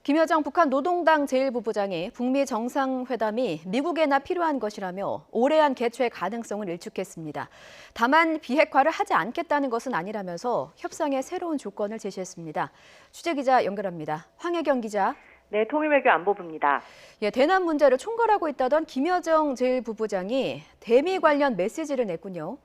김여정 북한 노동당 제1부부장이 북미 정상회담이 미국에나 필요한 것이라며 올해안 개최 가능성을 일축했습니다. 다만 비핵화를 하지 않겠다는 것은 아니라면서 협상의 새로운 조건을 제시했습니다. 취재기자 연결합니다. 황혜경 기자. 네, 통일외교안보부입니다. 대남 문제를 총괄하고 있다던 김여정 제1부부장이 대미 관련 메시지를 냈군요.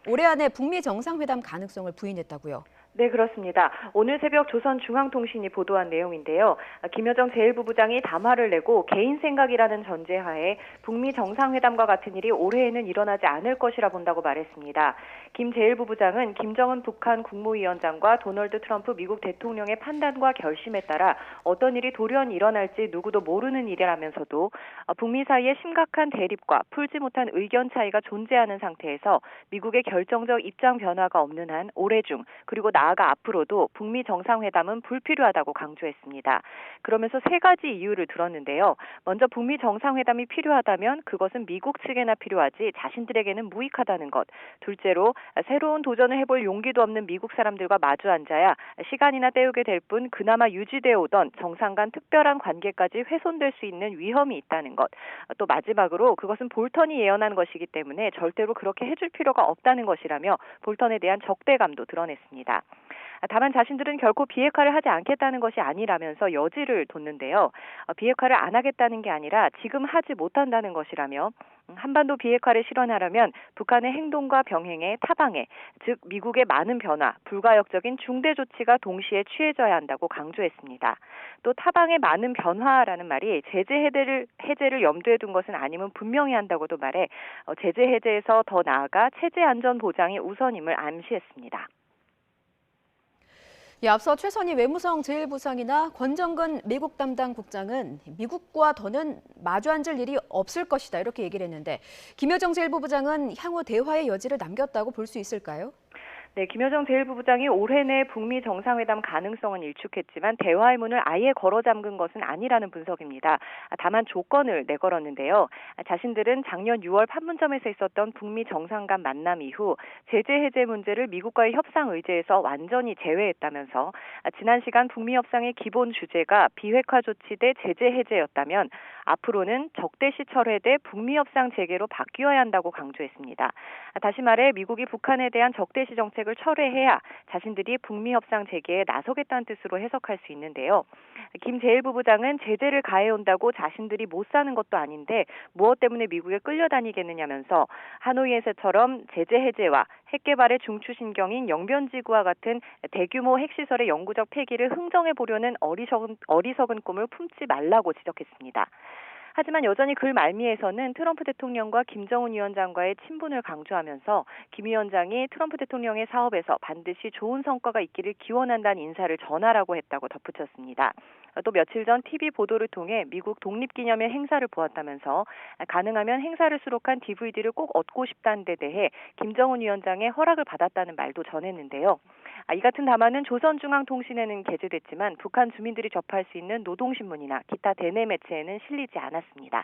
올해 안에 북미 정상회담 가능성을 부인했다고요. 네, 그렇습니다. 오늘 새벽 조선중앙통신이 보도한 내용인데요. 김여정 제1부부장이 담화를 내고 개인 생각이라는 전제하에 북미 정상회담과 같은 일이 올해에는 일어나지 않을 것이라 본다고 말했습니다. 김 제1부부장은 김정은 북한 국무위원장과 도널드 트럼프 미국 대통령의 판단과 결심에 따라 어떤 일이 돌연 일어날지 누구도 모르는 일이라면서도 북미 사이에 심각한 대립과 풀지 못한 의견 차이가 존재하는 상태에서 미국의 결정적 입장 변화가 없는 한 올해 중 그리고 나아가 앞으로도 북미 정상회담은 불필요하다고 강조했습니다. 그러면서 세 가지 이유를 들었는데요. 먼저 북미 정상회담이 필요하다면 그것은 미국 측에나 필요하지 자신들에게는 무익하다는 것. 둘째로 새로운 도전을 해볼 용기도 없는 미국 사람들과 마주 앉아야 시간이나 때우게 될 뿐 그나마 유지되어 오던 정상 간 특별한 관계까지 훼손될 수 있는 위험이 있다는 것. 또 마지막으로 그것은 볼턴이 예언한 것이기 때문에 절대로 그렇게 해줄 필요가 없다는 것이라며 볼턴에 대한 적대감도 드러냈습니다. 다만 자신들은 결코 비핵화를 하지 않겠다는 것이 아니라면서 여지를 뒀는데요. 비핵화를 안 하겠다는 게 아니라 지금 하지 못한다는 것이라며 한반도 비핵화를 실현하려면 북한의 행동과 병행에 타방해, 즉 미국의 많은 변화, 불가역적인 중대 조치가 동시에 취해져야 한다고 강조했습니다. 또 타방의 많은 변화라는 말이 제재 해제를 염두에 둔 것은 아님은 분명히 한다고도 말해 제재 해제에서 더 나아가 체제 안전 보장이 우선임을 암시했습니다. 앞서 최선희 외무성 제1부상이나 권정근 미국 담당 국장은 미국과 더는 마주 앉을 일이 없을 것이다 이렇게 얘기를 했는데 김여정 제1부부장은 향후 대화의 여지를 남겼다고 볼 수 있을까요? 네, 김여정 제1부부장이 올해 내 북미 정상회담 가능성은 일축했지만 대화의 문을 아예 걸어 잠근 것은 아니라는 분석입니다. 다만 조건을 내걸었는데요. 자신들은 작년 6월 판문점에서 있었던 북미 정상 간 만남 이후 제재 해제 문제를 미국과의 협상 의제에서 완전히 제외했다면서 지난 시간 북미 협상의 기본 주제가 비핵화 조치 대 제재 해제였다면 앞으로는 적대시 철회 대 북미 협상 재개로 바뀌어야 한다고 강조했습니다. 다시 말해 미국이 북한에 대한 적대시 정책을 철회해야 자신들이 북미 협상 재개에 나서겠다는 뜻으로 해석할 수 있는데요. 김 제1부부장은 제재를 가해온다고 자신들이 못 사는 것도 아닌데 무엇 때문에 미국에 끌려다니겠느냐면서 하노이에서처럼 제재 해제와 핵 개발의 중추신경인 영변지구와 같은 대규모 핵시설의 영구적 폐기를 흥정해 보려는 어리석은 꿈을 품지 말라고 지적했습니다. 하지만 여전히 글 말미에서는 트럼프 대통령과 김정은 위원장과의 친분을 강조하면서 김 위원장이 트럼프 대통령의 사업에서 반드시 좋은 성과가 있기를 기원한다는 인사를 전하라고 했다고 덧붙였습니다. 또 며칠 전 TV 보도를 통해 미국 독립기념일 행사를 보았다면서 가능하면 행사를 수록한 DVD를 꼭 얻고 싶다는 데 대해 김정은 위원장의 허락을 받았다는 말도 전했는데요. 이 같은 담화는 조선중앙통신에는 게재됐지만 북한 주민들이 접할 수 있는 노동신문이나 기타 대내 매체에는 실리지 않았습니다.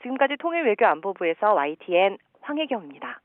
지금까지 통일외교안보부에서 YTN 황혜경입니다.